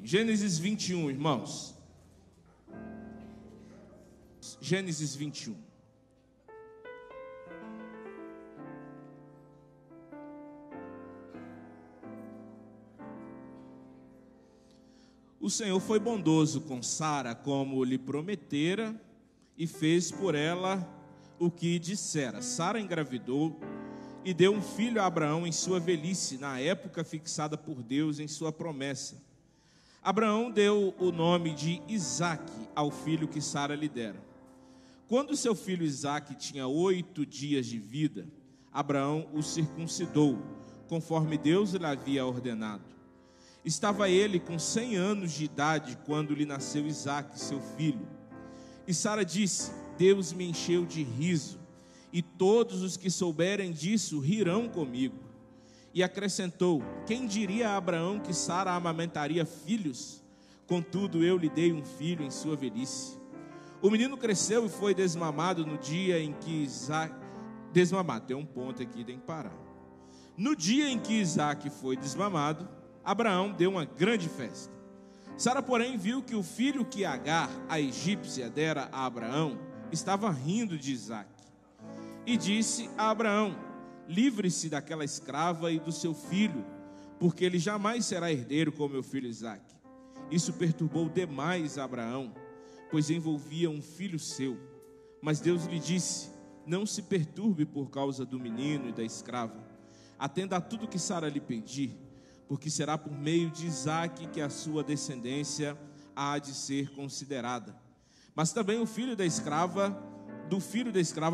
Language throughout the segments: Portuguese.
Gênesis 21, irmãos. Gênesis 21. O Senhor foi bondoso com Sara, como lhe prometera, e fez por ela o que dissera. Sara engravidou e deu um filho a Abraão em sua velhice, na época fixada por Deus em sua promessa. Abraão deu o nome de Isaque ao filho que Sara lhe dera. Quando seu filho Isaque tinha 8 dias de vida, Abraão o circuncidou, conforme Deus lhe havia ordenado. Estava ele com 100 anos de idade quando lhe nasceu Isaque, seu filho. E Sara disse: Deus me encheu de riso, e todos os que souberem disso rirão comigo. E acrescentou: quem diria a Abraão que Sara amamentaria filhos? Contudo, eu lhe dei um filho em sua velhice. O menino cresceu e foi desmamado no dia em que Isaque... Desmamado, tem um ponto aqui, tem que parar. No dia em que Isaque foi desmamado, Abraão deu uma grande festa. Sara, porém, viu que o filho que Agar, a egípcia, dera a Abraão, estava rindo de Isaque. E disse a Abraão: livre-se daquela escrava e do seu filho, porque ele jamais será herdeiro com meu filho Isaque. Isso perturbou demais a Abraão, pois envolvia um filho seu. Mas Deus lhe disse: não se perturbe por causa do menino e da escrava. Atenda a tudo que Sara lhe pedir, porque será por meio de Isaque que a sua descendência há de ser considerada. Mas também do filho da escrava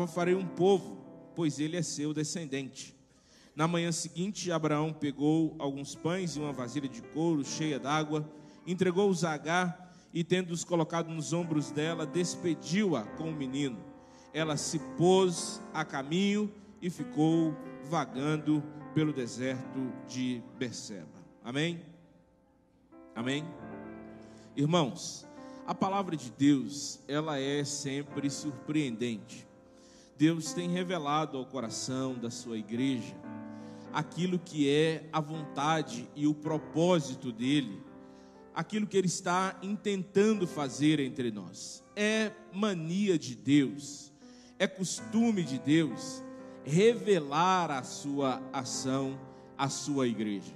farei um povo, pois ele é seu descendente. Na manhã seguinte, Abraão pegou alguns pães e uma vasilha de couro cheia d'água, entregou-os a Agar e, tendo-os colocado nos ombros dela, despediu-a com o menino. Ela se pôs a caminho e ficou vagando pelo deserto de Berseba. Amém? Amém? Irmãos, a palavra de Deus, ela é sempre surpreendente. Deus tem revelado ao coração da sua igreja aquilo que é a vontade e o propósito dele, aquilo que ele está intentando fazer entre nós. É mania de Deus, é costume de Deus revelar a sua ação à sua igreja.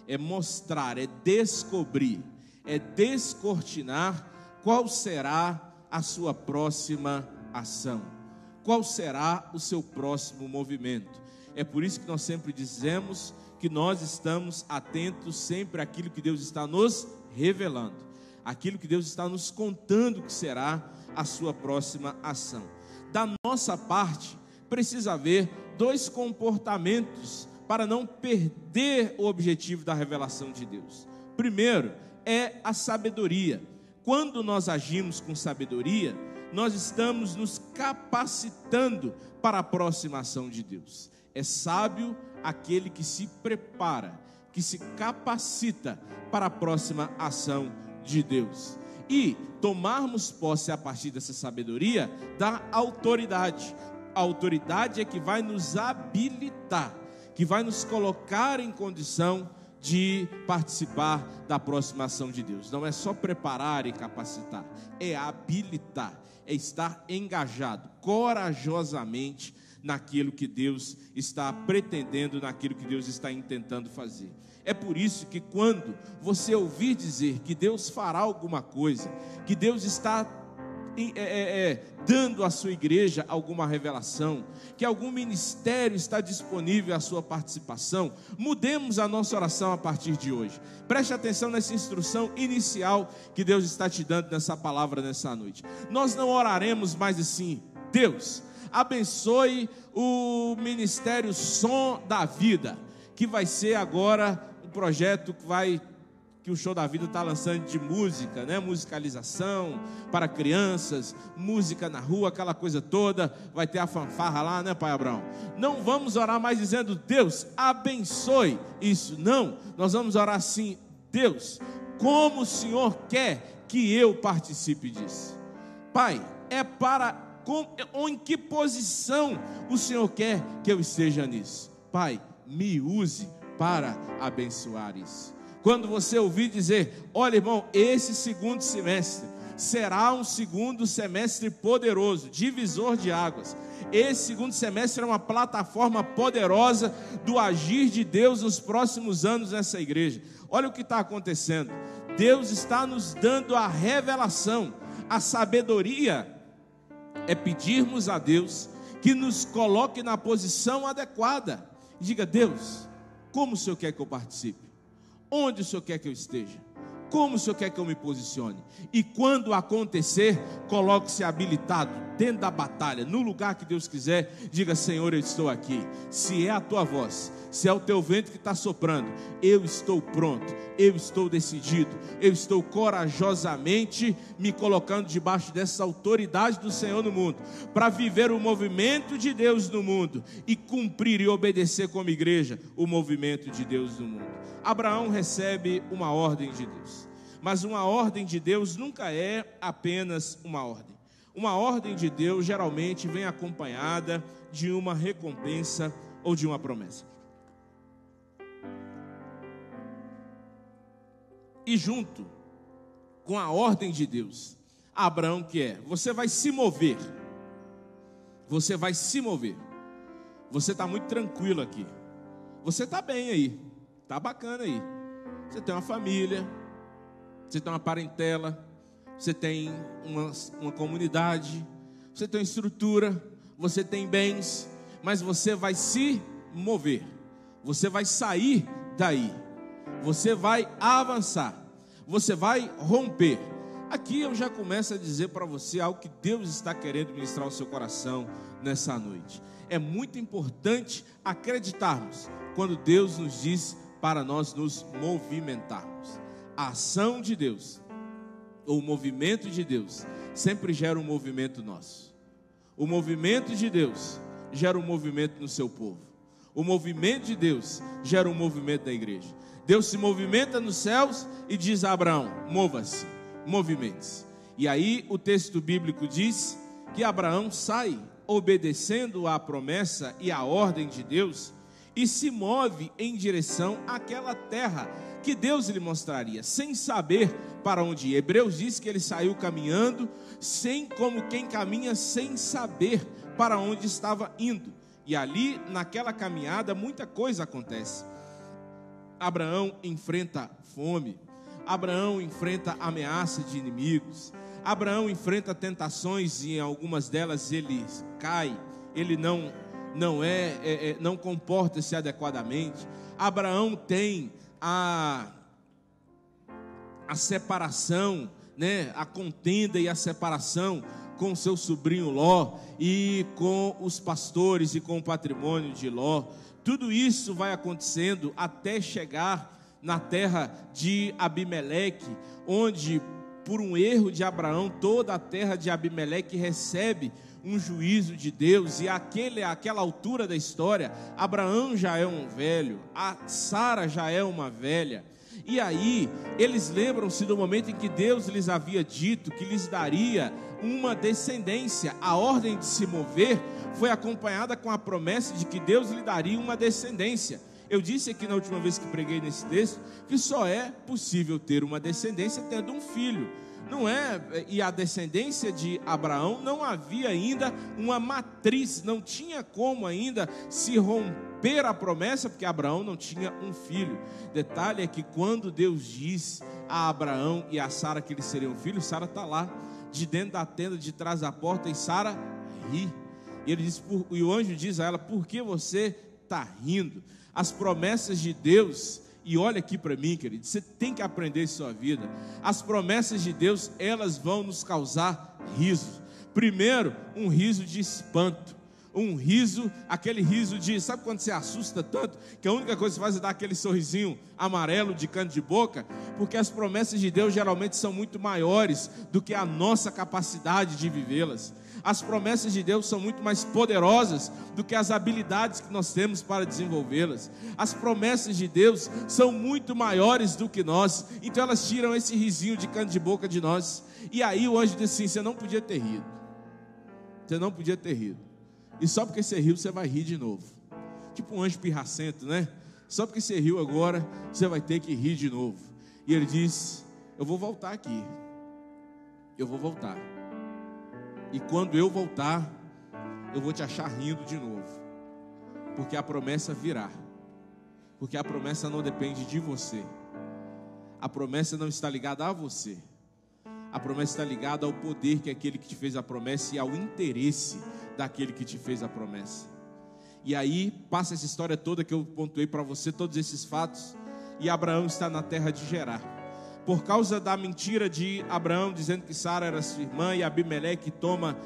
É mostrar, é descobrir, é descortinar qual será a sua próxima ação, qual será o seu próximo movimento. É por isso que nós sempre dizemos que nós estamos atentos sempre àquilo que Deus está nos revelando, aquilo que Deus está nos contando que será a sua próxima ação. Da nossa parte, precisa haver 2 comportamentos para não perder o objetivo da revelação de Deus. Primeiro é a sabedoria. Quando nós agimos com sabedoria, nós estamos nos capacitando para a próxima ação de Deus. É sábio aquele que se prepara, que se capacita para a próxima ação de Deus. E tomarmos posse a partir dessa sabedoria da autoridade. A autoridade é que vai nos habilitar, que vai nos colocar em condição de participar da próxima ação de Deus. Não é só preparar e capacitar, é habilitar, é estar engajado corajosamente naquilo que Deus está pretendendo, naquilo que Deus está intentando fazer. É por isso que quando você ouvir dizer que Deus fará alguma coisa, que Deus está dando à sua igreja alguma revelação, que algum ministério está disponível à sua participação, mudemos a nossa oração a partir de hoje. Preste atenção nessa instrução inicial que Deus está te dando nessa palavra nessa noite. Nós não oraremos mais assim: Deus, abençoe o ministério Som da Vida, que vai ser agora um projeto que o Show da Vida está lançando de música, né? Musicalização para crianças, música na rua, aquela coisa toda. Vai ter a fanfarra lá, né, Pai Abraão? Não vamos orar mais dizendo: Deus, abençoe isso. Não, nós vamos orar assim: Deus, como o Senhor quer que eu participe disso? Pai, em que posição o Senhor quer que eu esteja nisso? Pai, me use para abençoar isso. Quando você ouvir dizer: olha, irmão, esse segundo semestre será um segundo semestre poderoso, divisor de águas. Esse segundo semestre é uma plataforma poderosa do agir de Deus nos próximos anos nessa igreja. Olha o que está acontecendo. Deus está nos dando a revelação. A sabedoria é pedirmos a Deus que nos coloque na posição adequada. Diga: Deus, como o Senhor quer que eu participe? Onde o Senhor quer que eu esteja? Como o Senhor quer que eu me posicione? E quando acontecer, coloque-se habilitado dentro da batalha, no lugar que Deus quiser. Diga: Senhor, eu estou aqui. Se é a tua voz, se é o teu vento que está soprando, eu estou pronto, eu estou decidido, eu estou corajosamente me colocando debaixo dessa autoridade do Senhor no mundo, para viver o movimento de Deus no mundo e cumprir e obedecer como igreja o movimento de Deus no mundo. Abraão recebe uma ordem de Deus, mas uma ordem de Deus nunca é apenas uma ordem. Uma ordem de Deus geralmente vem acompanhada de uma recompensa ou de uma promessa. E junto com a ordem de Deus, Abraão quer: você vai se mover. Você vai se mover. Você está muito tranquilo aqui. Você está bem aí. Está bacana aí. Você tem uma família, você tem uma parentela, você tem uma comunidade, você tem uma estrutura, você tem bens, mas você vai se mover. Você vai sair daí. Você vai avançar. Você vai romper. Aqui eu já começo a dizer para você algo que Deus está querendo ministrar ao seu coração nessa noite. É muito importante acreditarmos quando Deus nos diz para nós nos movimentarmos. A ação de Deus, ou o movimento de Deus, sempre gera um movimento nosso. O movimento de Deus gera um movimento no seu povo. O movimento de Deus gera um movimento da igreja. Deus se movimenta nos céus e diz a Abraão: mova-se, movimente-se. E aí o texto bíblico diz que Abraão sai obedecendo à promessa e à ordem de Deus e se move em direção àquela terra que Deus lhe mostraria, sem saber para onde ir. Hebreus diz que ele saiu caminhando, como quem caminha sem saber para onde estava indo. E ali, naquela caminhada, muita coisa acontece. Abraão enfrenta fome, Abraão enfrenta ameaça de inimigos, Abraão enfrenta tentações e em algumas delas ele cai, ele não comporta-se adequadamente. Abraão tem a separação, né, a contenda e a separação com seu sobrinho Ló e com os pastores e com o patrimônio de Ló. Tudo isso vai acontecendo até chegar na terra de Abimeleque, onde por um erro de Abraão, toda a terra de Abimeleque recebe um juízo de Deus. E àquela altura da história, Abraão já é um velho, a Sara já é uma velha. E aí eles lembram-se do momento em que Deus lhes havia dito que lhes daria uma descendência. A ordem de se mover foi acompanhada com a promessa de que Deus lhe daria uma descendência. Eu disse aqui na última vez que preguei nesse texto que só é possível ter uma descendência tendo um filho. Não é? E a descendência de Abraão não havia ainda uma matriz, não tinha como ainda se romper a promessa, porque Abraão não tinha um filho. Detalhe é que quando Deus diz a Abraão e a Sara que eles seriam filhos, Sara está lá, de dentro da tenda, de trás da porta, e Sara ri. E o anjo diz a ela: por que você está rindo? As promessas de Deus, e olha aqui para mim, querido, você tem que aprender em sua vida. As promessas de Deus, elas vão nos causar riso. Primeiro, um riso de espanto. Um riso, aquele riso de, sabe quando você assusta tanto, que a única coisa que você faz é dar aquele sorrisinho amarelo de canto de boca? Porque as promessas de Deus geralmente são muito maiores do que a nossa capacidade de vivê-las. As promessas de Deus são muito mais poderosas do que as habilidades que nós temos para desenvolvê-las. As promessas de Deus são muito maiores do que nós, então elas tiram esse risinho de canto de boca de nós. E aí o anjo disse assim: você não podia ter rido. Você não podia ter rido. E só porque você riu, você vai rir de novo. Tipo um anjo pirracento, né? Só porque você riu agora, você vai ter que rir de novo. E ele disse: eu vou voltar aqui. Eu vou voltar. E quando eu voltar, eu vou te achar rindo de novo. Porque a promessa virá. Porque a promessa não depende de você. A promessa não está ligada a você. A promessa está ligada ao poder que é aquele que te fez a promessa e ao interesse daquele que te fez a promessa. E aí passa essa história toda que eu pontuei para você, todos esses fatos, e Abraão está na terra de Gerar. Por causa da mentira de Abraão, dizendo que Sara era sua irmã, e Abimeleque toma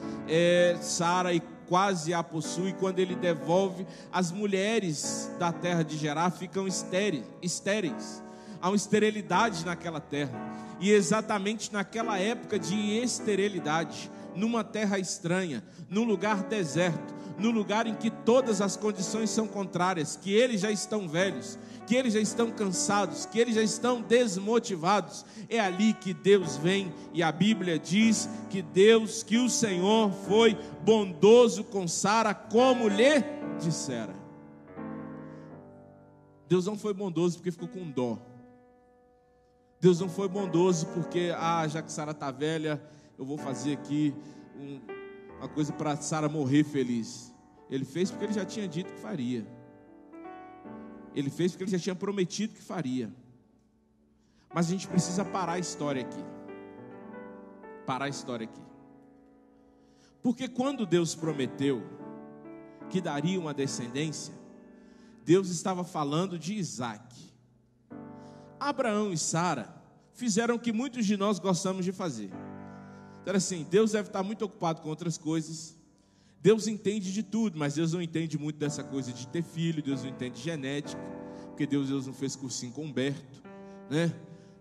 Sara e quase a possui. Quando ele devolve, as mulheres da terra de Gerar ficam estéreis. Há uma esterilidade naquela terra. E exatamente naquela época de esterilidade, numa terra estranha, num lugar deserto, num lugar em que todas as condições são contrárias, que eles já estão velhos, que eles já estão cansados, que eles já estão desmotivados, é ali que Deus vem. E a Bíblia diz que o Senhor foi bondoso com Sara, como lhe dissera. Deus não foi bondoso porque ficou com dó. Deus não foi bondoso porque, já que Sara está velha, eu vou fazer aqui uma coisa para Sara morrer feliz. Ele fez porque ele já tinha dito que faria. Ele fez porque ele já tinha prometido que faria. Mas a gente precisa parar a história aqui. Parar a história aqui. Porque quando Deus prometeu que daria uma descendência, Deus estava falando de Isaac. Abraão e Sara fizeram o que muitos de nós gostamos de fazer. Então assim, Deus deve estar muito ocupado com outras coisas. Deus entende de tudo, mas Deus não entende muito dessa coisa de ter filho. Deus não entende genética, porque Deus não fez cursinho com Humberto, né?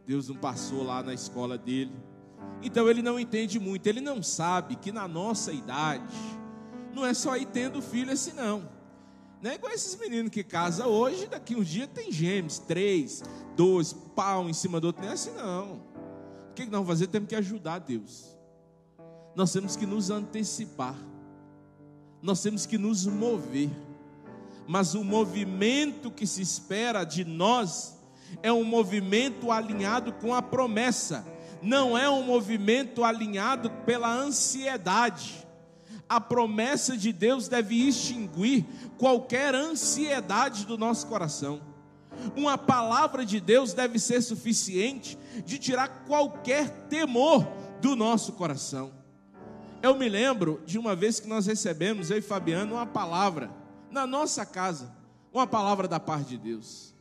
Deus não passou lá na escola dele. Então ele não entende muito. Ele não sabe que na nossa idade não é só ir tendo filho assim não. Não é igual esses meninos que casam hoje, daqui uns dias tem gêmeos, 3, 2, pau em cima do outro. Não é assim não. O que nós vamos fazer? Temos que ajudar Deus. Nós temos que nos antecipar. Nós temos que nos mover. Mas o movimento que se espera de nós é um movimento alinhado com a promessa. Não é um movimento alinhado pela ansiedade. A promessa de Deus deve extinguir qualquer ansiedade do nosso coração. Uma palavra de Deus deve ser suficiente de tirar qualquer temor do nosso coração. Eu me lembro de uma vez que nós recebemos, eu e Fabiano, uma palavra na nossa casa, uma palavra da parte de Deus.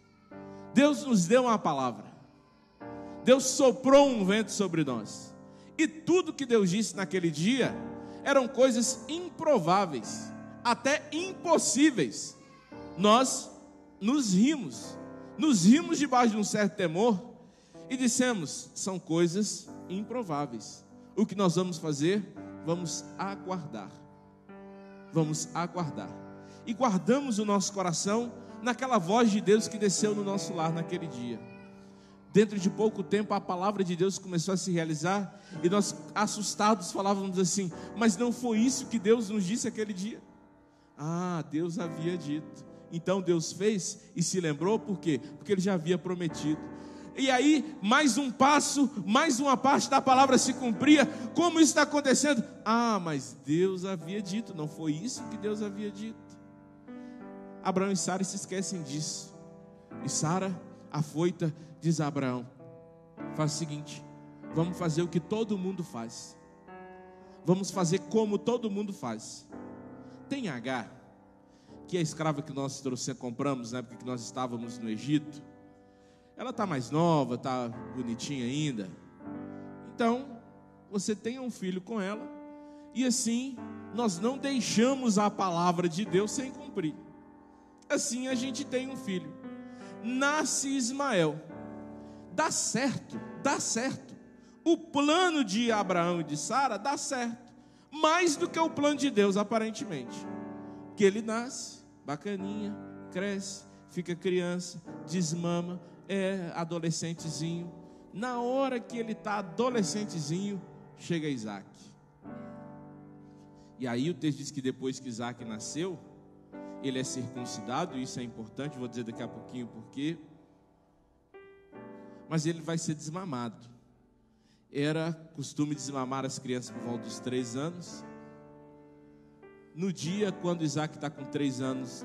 Deus nos deu uma palavra. Deus soprou um vento sobre nós. E tudo que Deus disse naquele dia eram coisas improváveis, até impossíveis. Nós nos rimos debaixo de um certo temor e dissemos: são coisas improváveis. O que nós vamos fazer? Vamos aguardar. Vamos aguardar. E guardamos o nosso coração naquela voz de Deus que desceu no nosso lar naquele dia. Dentro de pouco tempo a palavra de Deus começou a se realizar, e nós, assustados, falávamos assim: mas não foi isso que Deus nos disse aquele dia? Deus havia dito. Então Deus fez e se lembrou. Por quê? Porque Ele já havia prometido. E aí, mais um passo, mais uma parte da palavra se cumpria. Como isso está acontecendo? Mas Deus havia dito. Não foi isso que Deus havia dito. Abraão e Sara se esquecem disso. E Sara, afoita, diz a Abraão: faz o seguinte, vamos fazer o que todo mundo faz. Vamos fazer como todo mundo faz. Tem Agar, que é a escrava que nós compramos na época que nós estávamos no Egito. Ela está mais nova, está bonitinha ainda. Então, você tem um filho com ela. E assim, nós não deixamos a palavra de Deus sem cumprir. Assim a gente tem um filho. Nasce Ismael. Dá certo, dá certo. O plano de Abraão e de Sara dá certo. Mais do que o plano de Deus, aparentemente. Que ele nasce, bacaninha, cresce, fica criança, desmama, é adolescentezinho. Na hora que ele está adolescentezinho, chega Isaac. E aí o texto diz que depois que Isaac nasceu, ele é circuncidado, isso é importante, vou dizer daqui a pouquinho por quê. Mas ele vai ser desmamado. Era costume desmamar as crianças por volta dos 3 anos. No dia, quando Isaac está com 3 anos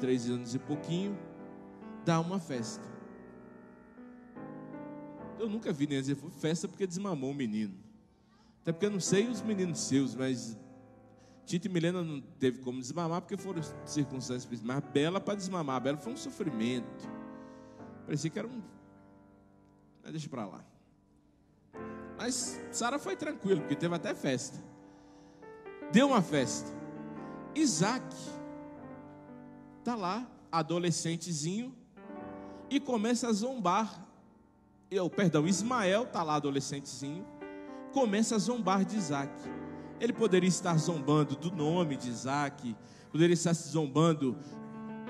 e pouquinho, dá uma festa. Eu nunca vi nem dizer, foi festa porque desmamou o menino. Até porque eu não sei os meninos seus, mas Tito e Milena não teve como desmamar porque foram circunstâncias, mas Bela para desmamar, Bela foi um sofrimento. Parecia que era um... Mas deixa para lá. Mas Sara foi tranquilo, porque teve até festa. Deu uma festa. Isaac está lá, adolescentezinho, e começa a zombar. Ismael está lá, adolescentezinho, começa a zombar de Isaac. Ele poderia estar zombando do nome de Isaac, poderia estar se zombando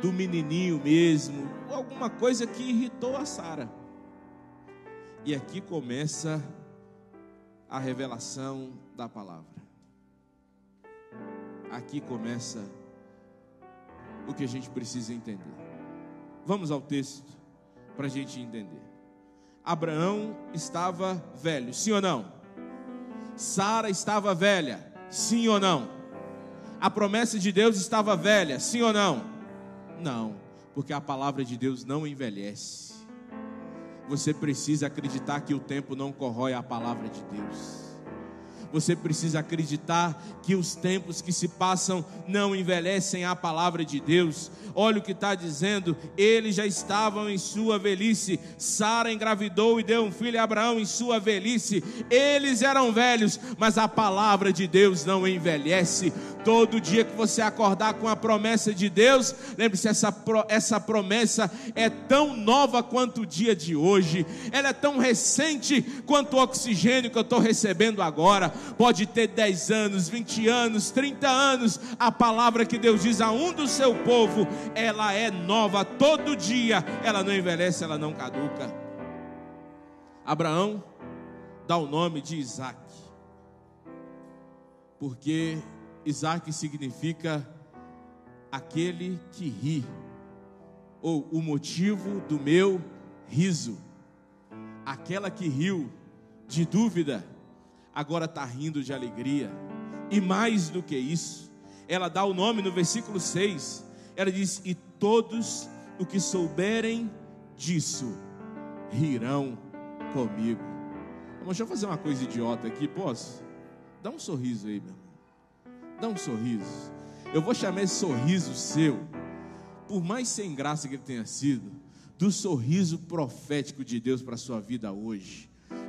do menininho mesmo, ou alguma coisa que irritou a Sara. E aqui começa a revelação da palavra. Aqui começa o que a gente precisa entender. Vamos ao texto para a gente entender. Abraão estava velho, sim ou não? Sara estava velha, sim ou não? A promessa de Deus estava velha, sim ou não? Não, porque a palavra de Deus não envelhece. Você precisa acreditar que o tempo não corrói a palavra de Deus. Você precisa acreditar que os tempos que se passam não envelhecem a palavra de Deus. Olha o que está dizendo: eles já estavam em sua velhice. Sara engravidou e deu um filho a Abraão em sua velhice. Eles eram velhos, mas a palavra de Deus não envelhece. Todo dia que você acordar com a promessa de Deus, lembre-se, essa promessa é tão nova quanto o dia de hoje. Ela é tão recente quanto o oxigênio que eu estou recebendo agora. Pode ter 10 anos, 20 anos, 30 anos. A palavra que Deus diz a um do seu povo, ela é nova todo dia. Ela não envelhece, ela não caduca. Abraão dá o nome de Isaac, porque Isaac significa aquele que ri, ou o motivo do meu riso. Aquela que riu de dúvida, agora está rindo de alegria. E mais do que isso, ela dá o nome no versículo 6. Ela diz: e todos os que souberem disso rirão comigo. Deixa eu fazer uma coisa idiota aqui, posso? Dá um sorriso aí, meu irmão. Dá um sorriso. Eu vou chamar esse sorriso seu, por mais sem graça que ele tenha sido, do sorriso profético de Deus para a sua vida hoje.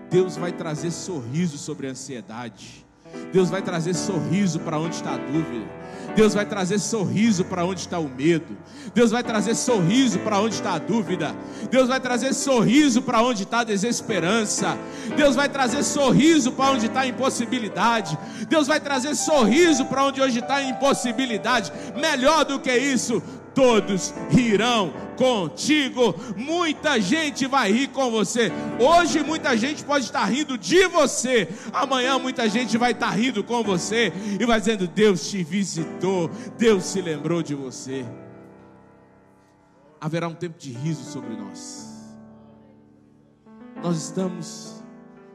Deus vai trazer sorriso sobre a ansiedade. Deus vai trazer sorriso para onde está a dúvida. Deus vai trazer sorriso para onde está o medo. Deus vai trazer sorriso para onde está a dúvida. Deus vai trazer sorriso para onde está a desesperança. Deus vai trazer sorriso para onde está a impossibilidade. Deus vai trazer sorriso para onde hoje está a impossibilidade. Melhor do que isso, todos rirão contigo. Muita gente vai rir com você. Hoje muita gente pode estar rindo de você. Amanhã muita gente vai estar rindo com você e vai dizendo: Deus te visitou, Deus se lembrou de você. Haverá um tempo de riso sobre nós. Nós estamos,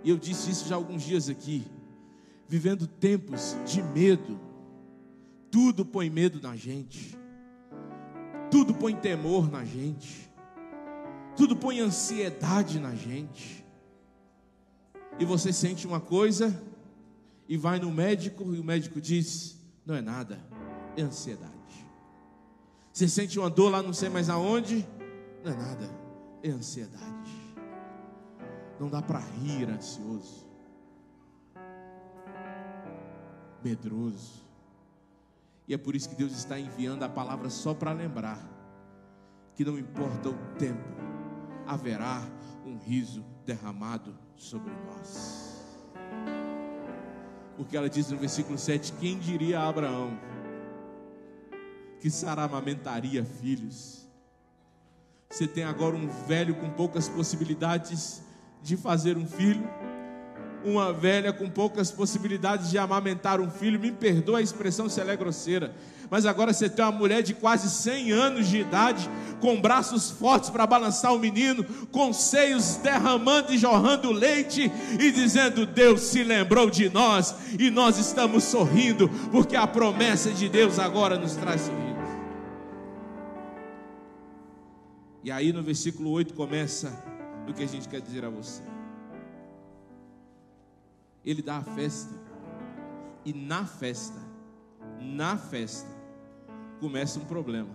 e eu disse isso já há alguns dias aqui, vivendo tempos de medo. Tudo põe medo na gente. Tudo põe temor na gente. Tudo põe ansiedade na gente. E você sente uma coisa e vai no médico, e o médico diz: não é nada, é ansiedade. Você sente uma dor lá não sei mais aonde, não é nada, é ansiedade. Não dá para rir ansioso, medroso. E é por isso que Deus está enviando a palavra só para lembrar que não importa o tempo, haverá um riso derramado sobre nós. Porque ela diz no versículo 7: quem diria a Abraão que Sara amamentaria filhos? Você tem agora um velho com poucas possibilidades de fazer um filho, uma velha com poucas possibilidades de amamentar um filho, me perdoa a expressão se ela é grosseira, mas agora você tem uma mulher de quase 100 anos de idade, com braços fortes para balançar o menino, com seios derramando e jorrando leite, e dizendo: Deus se lembrou de nós, e nós estamos sorrindo, porque a promessa de Deus agora nos traz sorriso. E aí no versículo 8 começa o que a gente quer dizer a você. Ele dá a festa, e na festa, começa um problema.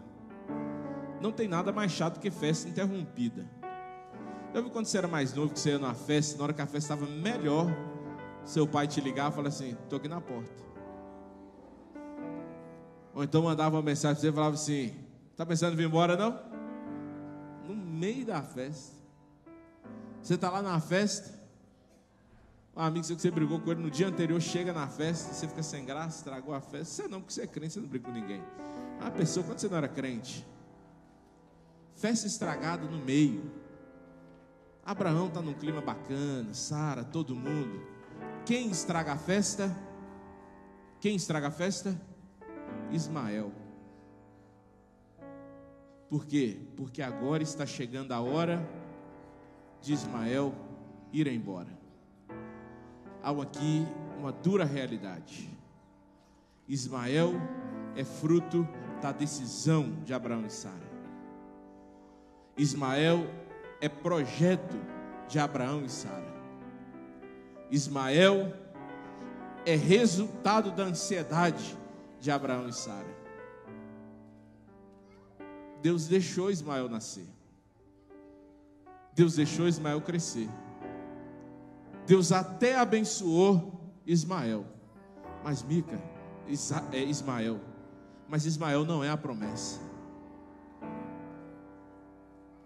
Não tem nada mais chato que festa interrompida. Já viu quando você era mais novo, que você ia numa festa, na hora que a festa estava melhor, seu pai te ligava e falava assim: estou aqui na porta. Ou então mandava uma mensagem para você e falava assim: está pensando em vir embora não? No meio da festa. Você está lá na festa, um amigo seu que você brigou com ele no dia anterior chega na festa, você fica sem graça, estragou a festa. Você não, porque você é crente, você não briga com ninguém. Uma pessoa, quando você não era crente, festa estragada no meio. Abraão está num clima bacana, Sara, todo mundo. Quem estraga a festa? Quem estraga a festa? Ismael. Por quê? Porque agora está chegando a hora de Ismael ir embora. Há aqui uma dura realidade. Ismael é fruto da decisão de Abraão e Sara. Ismael é projeto de Abraão e Sara. Ismael é resultado da ansiedade de Abraão e Sara. Deus deixou Ismael nascer. Deus deixou Ismael crescer. Deus até abençoou Ismael. Mas Mica, é Ismael. Mas Ismael não é a promessa.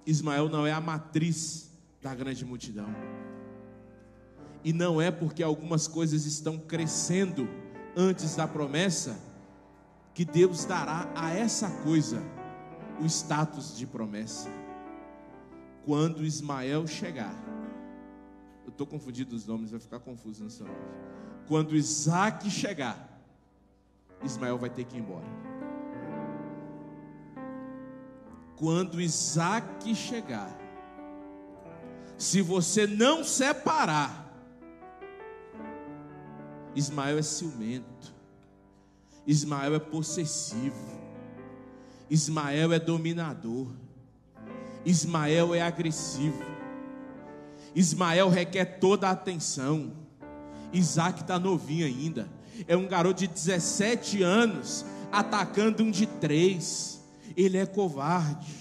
Ismael não é a matriz da grande multidão. E não é porque algumas coisas estão crescendo antes da promessa que Deus dará a essa coisa o status de promessa. Quando Ismael chegar, eu estou confundindo os nomes, vai ficar confuso nessa hora. Quando Isaac chegar, Ismael vai ter que ir embora. Quando Isaac chegar, se você não separar, Ismael é ciumento, Ismael é possessivo, Ismael é dominador, Ismael é agressivo, Ismael requer toda a atenção. Isaac está novinho ainda, é um garoto de 17 anos atacando um de 3. Ele é covarde.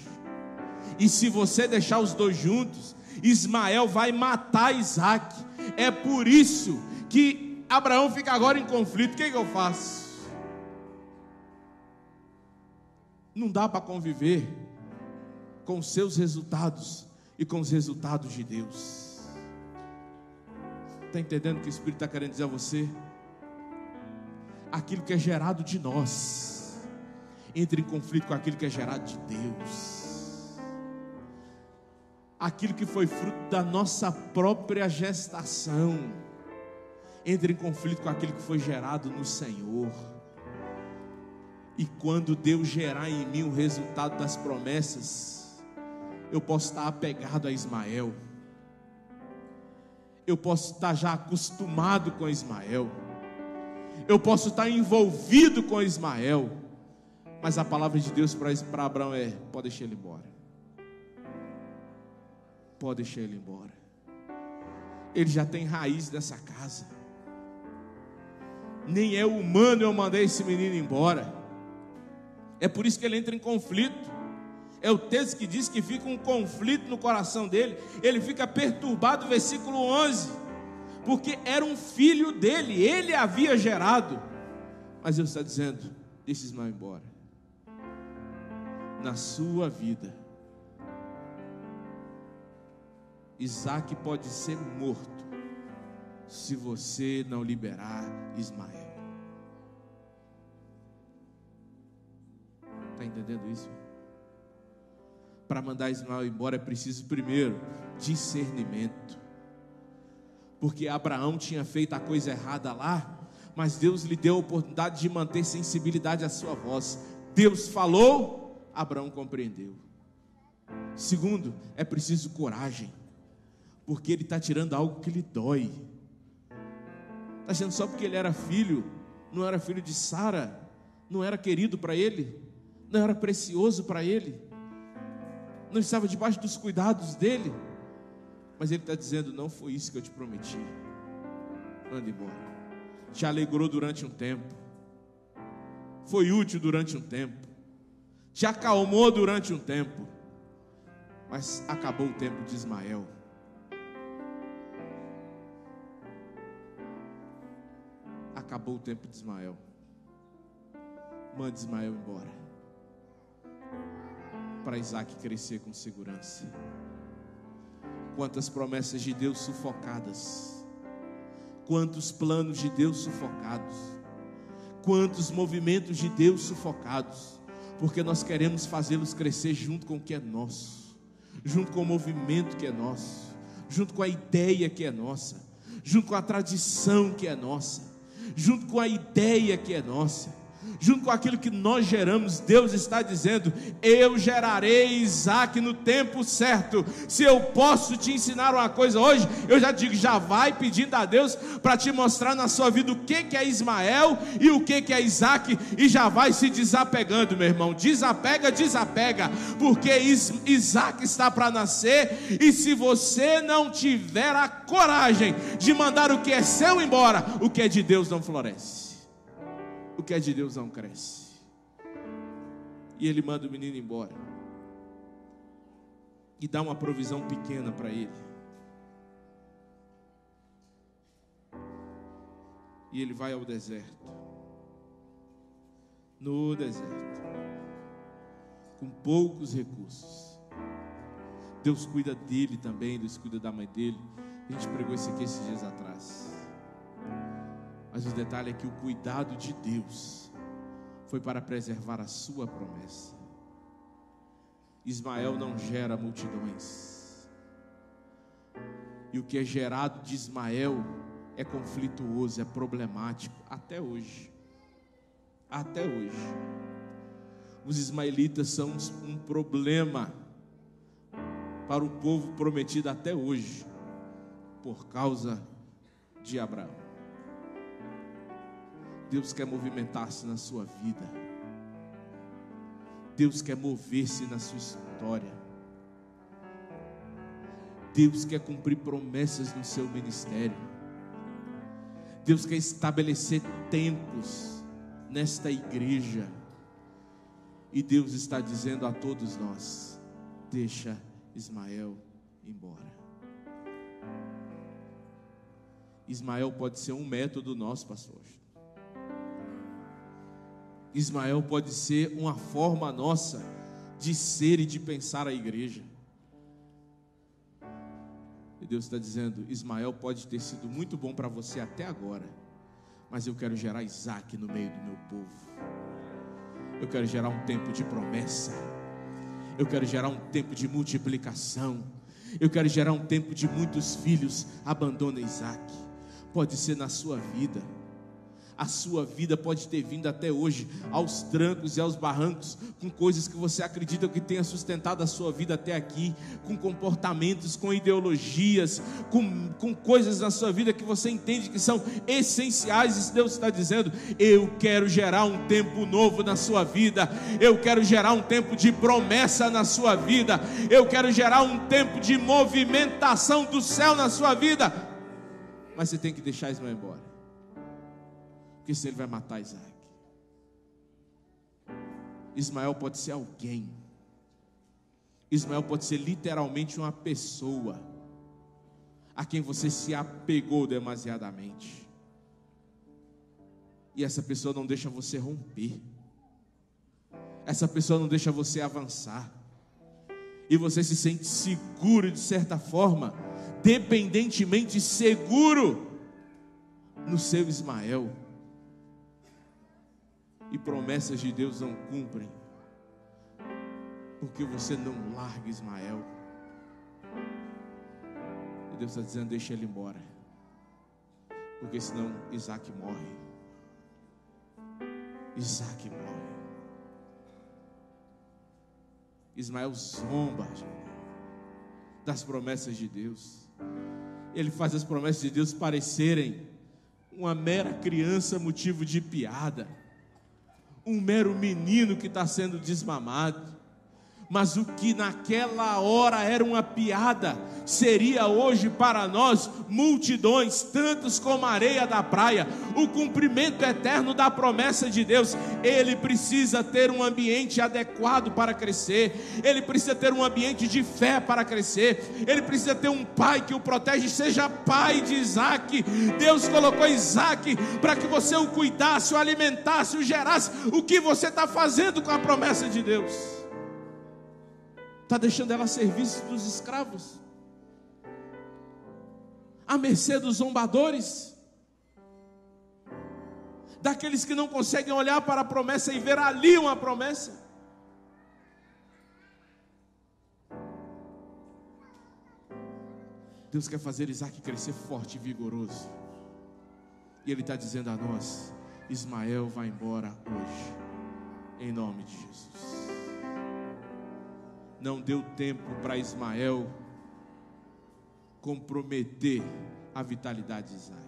E se você deixar os dois juntos, Ismael vai matar Isaac. É por isso que Abraão fica agora em conflito. O que eu faço? Não dá para conviver com os seus resultados e com os resultados de Deus. Está entendendo o que o Espírito está querendo dizer a você? Aquilo que é gerado de nós entra em conflito com aquilo que é gerado de Deus. Aquilo que foi fruto da nossa própria gestação entra em conflito com aquilo que foi gerado no Senhor. E quando Deus gerar em mim o resultado das promessas, eu posso estar apegado a Ismael, eu posso estar já acostumado com Ismael, eu posso estar envolvido com Ismael, mas a palavra de Deus para Abraão é: pode deixar ele embora, pode deixar ele embora. Ele já tem raiz dessa casa. Nem é humano eu mandei esse menino embora. É por isso que ele entra em conflito. É o texto que diz que fica um conflito no coração dele. Ele fica perturbado, versículo 11, porque era um filho dele, ele havia gerado. Mas Deus está dizendo: deixa Ismael embora. Na sua vida, Isaac pode ser morto se você não liberar Ismael. Está entendendo isso? Para mandar Ismael embora é preciso primeiro discernimento. porque Abraão tinha feito a coisa errada lá, mas Deus lhe deu a oportunidade de manter sensibilidade à sua voz. Deus falou, Abraão compreendeu. Segundo, é preciso coragem, porque ele está tirando algo que lhe dói. Está achando só porque ele era filho, não era filho de Sara, não era querido para ele, não era precioso para ele, não estava debaixo dos cuidados dele, mas ele está dizendo: não foi isso que eu te prometi. Anda embora. Te alegrou durante um tempo, foi útil durante um tempo, te acalmou durante um tempo, mas acabou o tempo de Ismael. Acabou o tempo de Ismael. Mande Ismael embora, para Isaac crescer com segurança. Quantas promessas de Deus sufocadas, quantos planos de Deus sufocados, quantos movimentos de Deus sufocados, porque nós queremos fazê-los crescer junto com o que é nosso, junto com o movimento que é nosso, junto com a ideia que é nossa, junto com a tradição que é nossa, junto com a ideia que é nossa, junto com aquilo que nós geramos. Deus está dizendo: eu gerarei Isaac no tempo certo. Se eu posso te ensinar uma coisa hoje, eu já digo, já vai pedindo a Deus para te mostrar na sua vida o que é Ismael e o que é Isaac, e já vai se desapegando, meu irmão. Desapega, porque Isaac está para nascer, e se você não tiver a coragem de mandar o que é seu embora, o que é de Deus não floresce. O que é de Deus não cresce. E ele manda o menino embora e dá uma provisão pequena para ele. E ele vai ao deserto. No deserto, com poucos recursos. Deus cuida dele também, Deus cuida da mãe dele. A gente pregou isso aqui esses dias atrás. Mas o detalhe é que o cuidado de Deus foi para preservar a sua promessa. Ismael não gera multidões, e o que é gerado de Ismael é conflituoso, é problemático, até hoje. Até hoje os ismaelitas são um problema para o povo prometido até hoje, por causa de Abraão. Deus quer movimentar-se na sua vida. Deus quer mover-se na sua história. Deus quer cumprir promessas no seu ministério. Deus quer estabelecer tempos nesta igreja. E Deus está dizendo a todos nós: deixa Ismael embora. Ismael pode ser um método nosso, pastor. Ismael pode ser uma forma nossa de ser e de pensar a igreja. E Deus está dizendo: Ismael pode ter sido muito bom para você até agora, mas eu quero gerar Isaac no meio do meu povo. Eu quero gerar um tempo de promessa. Eu quero gerar um tempo de multiplicação. Eu quero gerar um tempo de muitos filhos. Abandona Isaac. Pode ser na sua vida. A sua vida pode ter vindo até hoje aos trancos e aos barrancos, com coisas que você acredita que tenha sustentado a sua vida até aqui, com comportamentos, com ideologias, com coisas na sua vida que você entende que são essenciais. E Deus está dizendo: eu quero gerar um tempo novo na sua vida, eu quero gerar um tempo de promessa na sua vida, eu quero gerar um tempo de movimentação do céu na sua vida. Mas você tem que deixar Ismael embora, porque senão ele vai matar Isaac. Ismael pode ser alguém. Ismael pode ser literalmente uma pessoa a quem você se apegou demasiadamente, e essa pessoa não deixa você romper, essa pessoa não deixa você avançar, e você se sente seguro de certa forma, dependentemente seguro no seu Ismael. E promessas de Deus não cumprem, porque você não larga Ismael. E Deus está dizendo: deixa ele embora. porque senão Isaac morre. Isaac morre. Ismael zomba das promessas de Deus. Ele faz as promessas de Deus parecerem uma mera criança motivo de piada, um mero menino que está sendo desmamado. Mas o que naquela hora era uma piada, seria hoje para nós multidões, tantos como a areia da praia, o cumprimento eterno da promessa de Deus. Ele precisa ter um ambiente adequado para crescer, ele precisa ter um ambiente de fé para crescer, ele precisa ter um pai que o protege, seja pai de Isaac. Deus colocou Isaac para que você o cuidasse, o alimentasse, o gerasse. O que você está fazendo com a promessa de Deus? Está deixando ela a serviço dos escravos, à mercê dos zombadores, daqueles que não conseguem olhar para a promessa e ver ali uma promessa. Deus quer fazer Isaac crescer forte e vigoroso, e Ele está dizendo a nós: Ismael vai embora hoje, em nome de Jesus. Não deu tempo para Ismael comprometer a vitalidade de Isaac.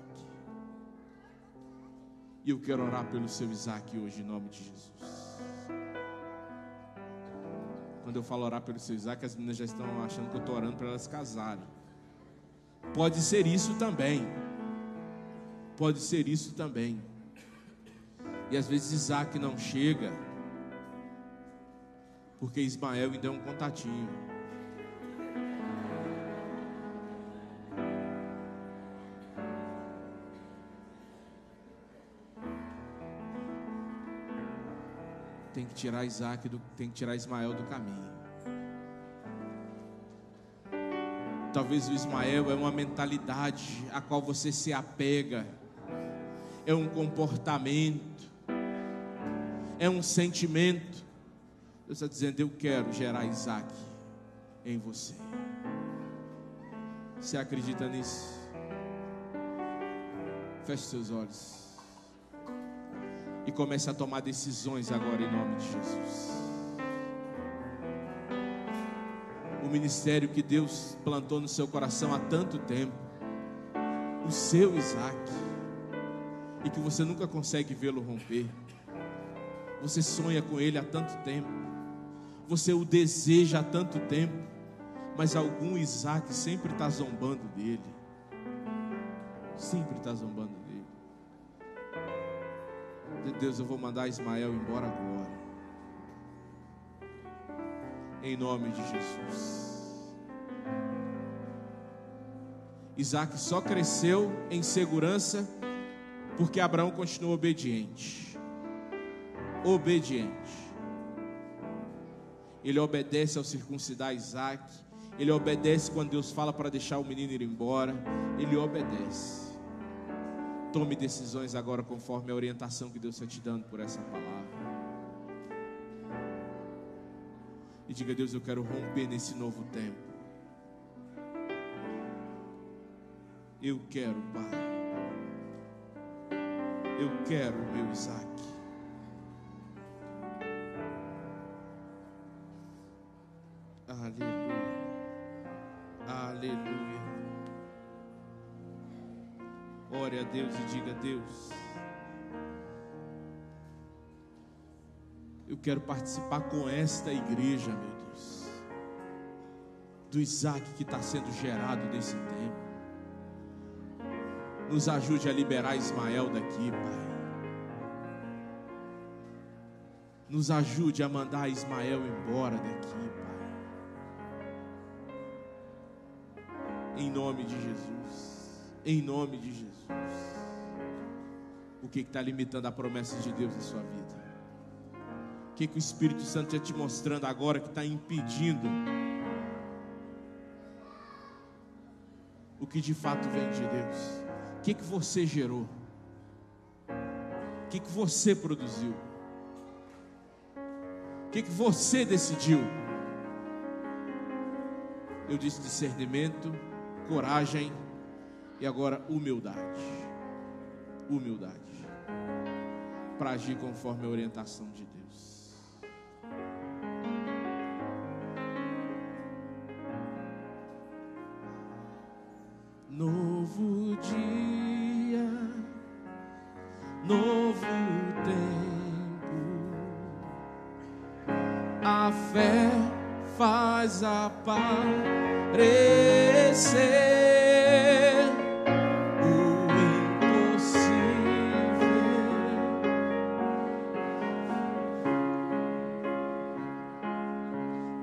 E eu quero orar pelo seu Isaac hoje, em nome de Jesus. Quando eu falo orar pelo seu Isaac, as meninas já estão achando que eu estou orando para elas casarem. Pode ser isso também. Pode ser isso também. E às vezes Isaac não chega porque Ismael ainda é um contatinho. Tem que tirar tem que tirar Ismael do caminho. Talvez o Ismael é uma mentalidade a qual você se apega, é um comportamento, é um sentimento. Deus está dizendo: eu quero gerar Isaac em você. Você acredita nisso? Feche seus olhos e comece a tomar decisões agora, em nome de Jesus. O ministério que Deus plantou no seu coração há tanto tempo, o seu Isaac, e que você nunca consegue vê-lo romper. Você sonha com ele há tanto tempo, você o deseja há tanto tempo, mas algum Isaac sempre está zombando dele. Sempre está zombando dele. Deus, eu vou mandar Ismael embora agora, em nome de Jesus. Isaac só cresceu em segurança porque Abraão continuou obediente. Obediente. Ele obedece ao circuncidar Isaac. Ele obedece quando Deus fala para deixar o menino ir embora. Ele obedece. Tome decisões agora conforme a orientação que Deus está te dando por essa palavra. E diga: Deus, eu quero romper nesse novo tempo. Eu quero, Pai. Eu quero o meu Isaac. Aleluia. Aleluia. Ore a Deus e diga: Deus, eu quero participar com esta igreja, meu Deus, do Isaac que está sendo gerado nesse tempo. Nos ajude a liberar Ismael daqui, Pai. Nos ajude a mandar Ismael embora daqui, Pai. Em nome de Jesus. Em nome de Jesus. O que está limitando a promessa de Deus na sua vida? O que o Espírito Santo está te mostrando agora que está impedindo o que de fato vem de Deus? O que você gerou? O que você produziu? O que você decidiu? Eu disse discernimento, coragem e agora humildade. humildade para agir conforme a orientação de Deus. Novo dia, novo tempo, a fé faz aparecer o impossível.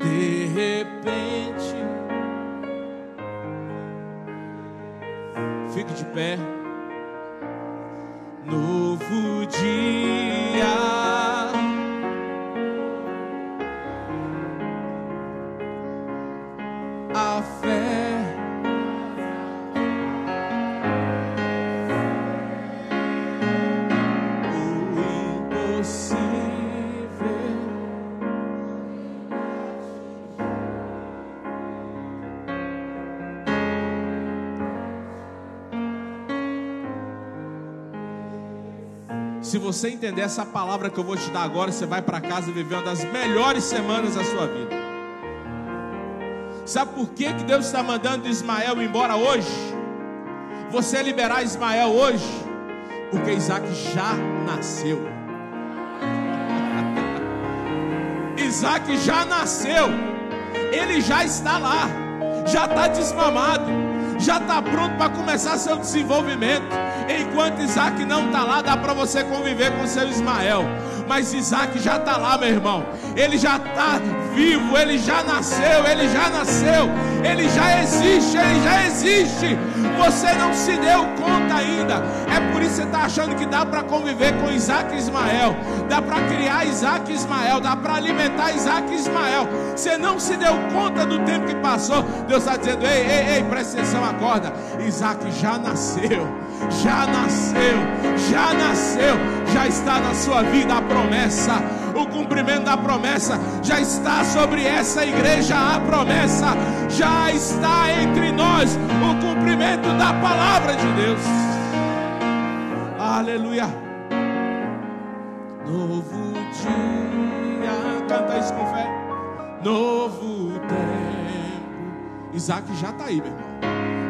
De repente, fique de pé. Novo dia, a fé o impossível. Se você entender essa palavra que eu vou te dar agora, você vai para casa e viver uma das melhores semanas da sua vida. Sabe por que Deus está mandando Ismael embora hoje? Você liberar Ismael hoje? Porque Isaac já nasceu. Isaac já nasceu. Ele já está lá. Já está desmamado. Já está pronto para começar seu desenvolvimento. Enquanto Isaac não está lá, dá para você conviver com seu Ismael. Mas Isaac já está lá, meu irmão. Ele já está vivo, ele já nasceu, ele já nasceu. Ele já existe, ele já existe. Você não se deu conta ainda. É por isso que você está achando que dá para conviver com Isaac e Ismael. Dá para criar Isaac e Ismael. Dá para alimentar Isaac e Ismael. Você não se deu conta do tempo que passou. Deus está dizendo, ei, presta atenção, acorda. Isaac já nasceu. Já nasceu, já nasceu, já está na sua vida a promessa, o cumprimento da promessa, já está sobre essa igreja a promessa, já está entre nós o cumprimento da palavra de Deus. Aleluia. Novo dia, canta isso com fé. Novo tempo. Isaac já está aí, meu irmão.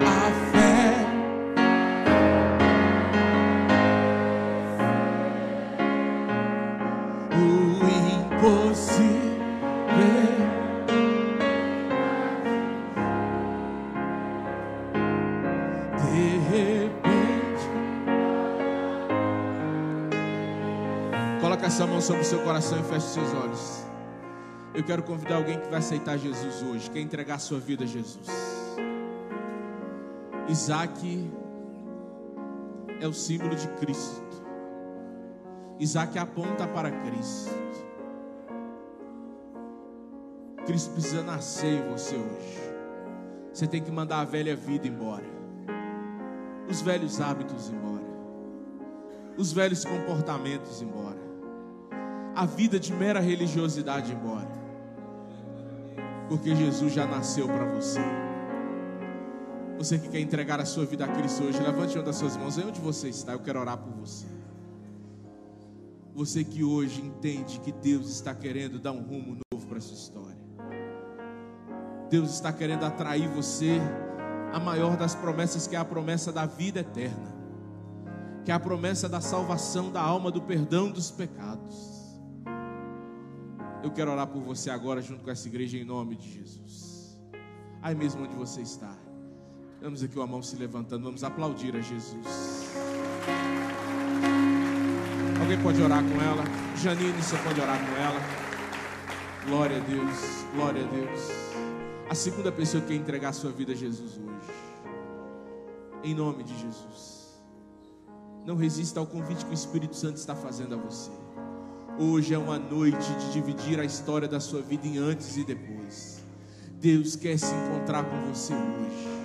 A fé, possível. De repente, coloca essa mão sobre o seu coração e feche seus olhos. Eu quero convidar alguém que vai aceitar Jesus hoje, quer entregar sua vida a Jesus. Isaac é o símbolo de Cristo. Isaac aponta para Cristo. Cristo precisa nascer em você hoje. Você tem que mandar a velha vida embora, os velhos hábitos embora, os velhos comportamentos embora, a vida de mera religiosidade embora, porque Jesus já nasceu para você. Você que quer entregar a sua vida a Cristo hoje, levante uma das suas mãos aí onde você está, eu quero orar por você. Você que hoje entende que Deus está querendo dar um rumo novo para a sua história. Deus está querendo atrair você a maior das promessas, que é a promessa da vida eterna, que é a promessa da salvação da alma, do perdão dos pecados. Eu quero orar por você agora junto com essa igreja em nome de Jesus. Aí mesmo onde você está, vamos aqui com a mão se levantando, vamos aplaudir a Jesus. Alguém pode orar com ela? Janine, você pode orar com ela? Glória a Deus, glória a Deus. A segunda pessoa que quer entregar a sua vida a Jesus hoje, em nome de Jesus, não resista ao convite que o Espírito Santo está fazendo a você. Hoje é uma noite de dividir a história da sua vida em antes e depois. Deus quer se encontrar com você hoje.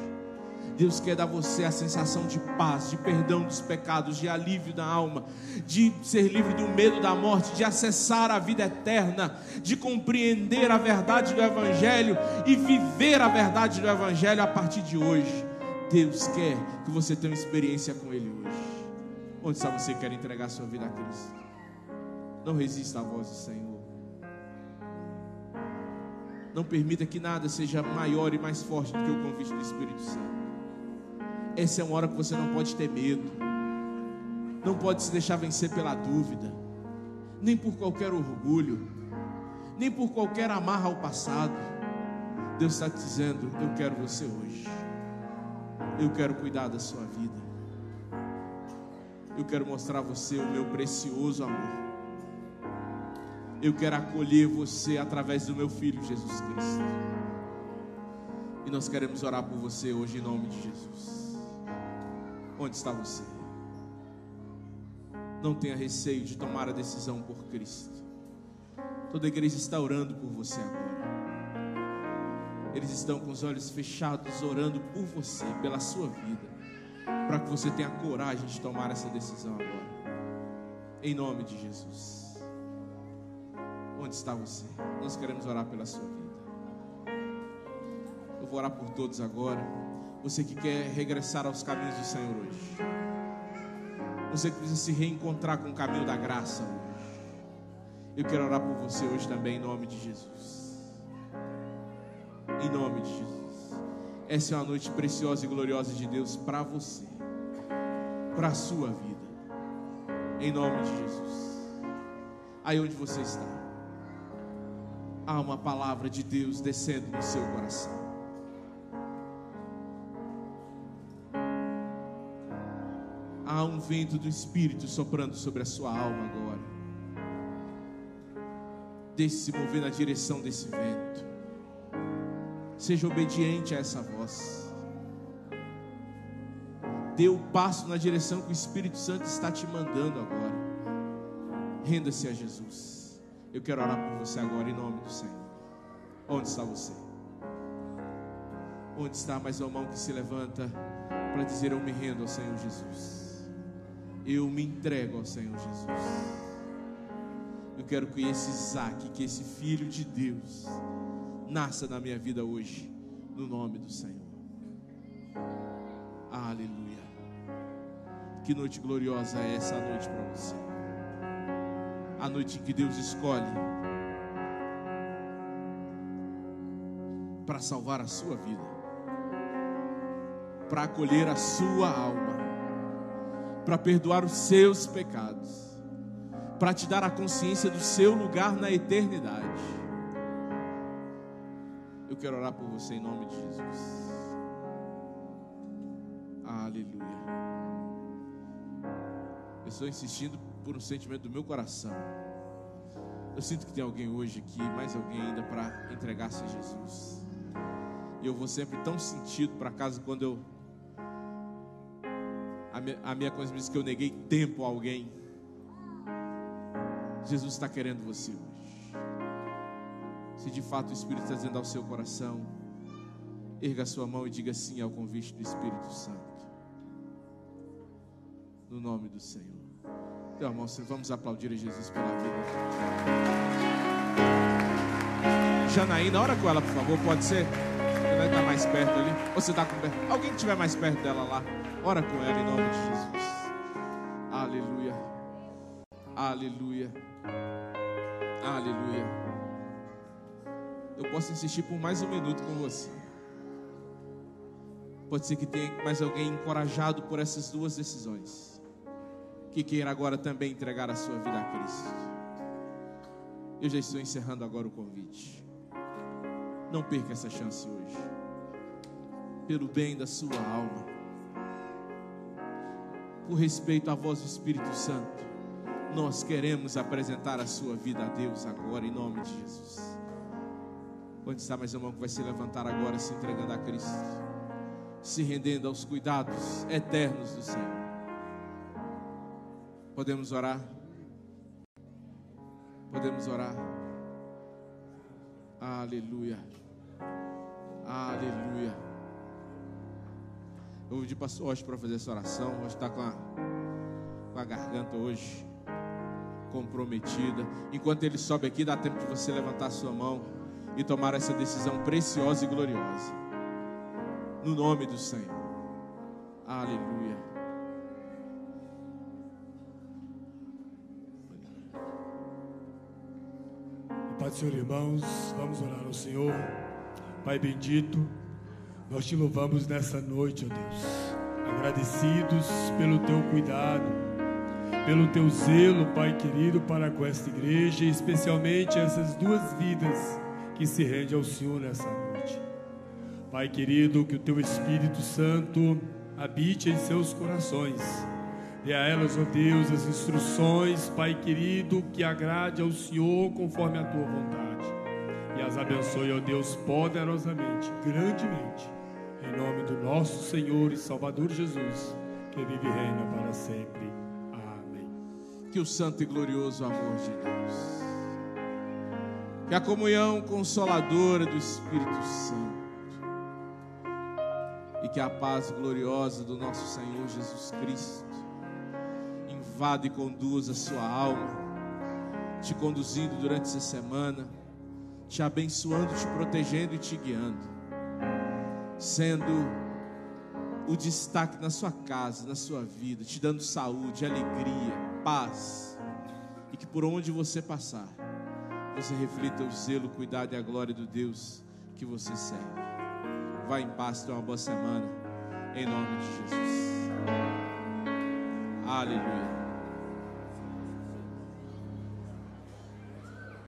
Deus quer dar a você a sensação de paz, de perdão dos pecados, de alívio da alma, de ser livre do medo da morte, de acessar a vida eterna, de compreender a verdade do Evangelho e viver a verdade do Evangelho a partir de hoje. Deus quer que você tenha uma experiência com Ele hoje. Onde está você que quer entregar a sua vida a Cristo? Não resista à voz do Senhor. Não permita que nada seja maior e mais forte do que o convite do Espírito Santo. Essa é uma hora que você não pode ter medo. Não pode se deixar vencer pela dúvida, nem por qualquer orgulho, nem por qualquer amarra ao passado. Deus está te dizendo: eu quero você hoje. Eu quero cuidar da sua vida. Eu quero mostrar a você o meu precioso amor. Eu quero acolher você através do meu Filho Jesus Cristo. E nós queremos orar por você hoje em nome de Jesus. Onde está você? Não tenha receio de tomar a decisão por Cristo. Toda a igreja está orando por você agora. Eles estão com os olhos fechados, orando por você, pela sua vida, para que você tenha coragem de tomar essa decisão agora. Em nome de Jesus. Onde está você? Nós queremos orar pela sua vida. Eu vou orar por todos agora. Você que quer regressar aos caminhos do Senhor hoje. Você que precisa se reencontrar com o caminho da graça hoje. Eu quero orar por você hoje também, em nome de Jesus. Em nome de Jesus. Essa é uma noite preciosa e gloriosa de Deus para você, para a sua vida. Em nome de Jesus. Aí onde você está, há uma palavra de Deus descendo no seu coração. Há um vento do Espírito soprando sobre a sua alma agora. Deixe-se mover na direção desse vento. Seja obediente a essa voz. Dê o passo na direção que o Espírito Santo está te mandando agora. Renda-se a Jesus. Eu quero orar por você agora em nome do Senhor. Onde está você? Onde está mais uma mão que se levanta para dizer: eu me rendo ao Senhor Jesus. Eu me entrego ao Senhor Jesus. Eu quero que esse Isaac, que esse filho de Deus, nasça na minha vida hoje, no nome do Senhor. Aleluia. Que noite gloriosa é essa noite para você. A noite em que Deus escolhe para salvar a sua vida, para acolher a sua alma, para perdoar os seus pecados, para te dar a consciência do seu lugar na eternidade. Eu quero orar por você em nome de Jesus. Aleluia. Eu estou insistindo por um sentimento do meu coração. Eu sinto que tem alguém hoje aqui, mais alguém ainda para entregar-se a Jesus. E eu vou sempre tão sentido para casa quando a minha consciência diz que eu neguei tempo a alguém. Jesus está querendo você hoje. Se de fato o Espírito está dizendo ao seu coração, erga a sua mão e diga sim ao convite do Espírito Santo. No nome do Senhor. Então, irmãos, vamos aplaudir a Jesus pela vida. Janaína, ora com ela, por favor, pode ser? Ela está mais perto ali. Ou você está com perto? Alguém que estiver mais perto dela lá, ora com ela em nome de Jesus. Aleluia. Aleluia. Aleluia. Eu posso insistir por mais um minuto com você. Pode ser que tenha mais alguém encorajado por essas duas decisões, que queira agora também entregar a sua vida a Cristo. Eu já estou encerrando agora o convite. Não perca essa chance hoje. Pelo bem da sua alma, por respeito à voz do Espírito Santo, nós queremos apresentar a sua vida a Deus agora, em nome de Jesus. Onde está mais uma mão que vai se levantar agora, se entregando a Cristo, se rendendo aos cuidados eternos do Senhor? Podemos orar? Podemos orar? Aleluia. Aleluia. Eu vou pedir pastor hoje para fazer essa oração. Hoje está com a garganta hoje comprometida. Enquanto ele sobe aqui, dá tempo de você levantar a sua mão e tomar essa decisão preciosa e gloriosa, no nome do Senhor. Aleluia. Pai do Senhor, irmãos, vamos orar ao Senhor. Pai bendito, nós te louvamos nessa noite, ó Deus, agradecidos pelo teu cuidado, pelo teu zelo, Pai querido, para com esta igreja, e especialmente essas duas vidas que se rendem ao Senhor nessa noite. Pai querido, que o teu Espírito Santo habite em seus corações. Dê a elas, ó Deus, as instruções, Pai querido, que agrade ao Senhor conforme a tua vontade. E as abençoe, ó Deus, poderosamente, grandemente, em nome do nosso Senhor e Salvador Jesus, que vive e reina para sempre. Amém. Que o santo e glorioso amor de Deus, que a comunhão consoladora do Espírito Santo e que a paz gloriosa do nosso Senhor Jesus Cristo invada e conduz a sua alma, te conduzindo durante essa semana, te abençoando, te protegendo e te guiando, sendo o destaque na sua casa, na sua vida, te dando saúde, alegria, paz, e que por onde você passar, você reflita o zelo, o cuidado e a glória do Deus que você serve. Vá em paz, tenha uma boa semana, em nome de Jesus. Aleluia.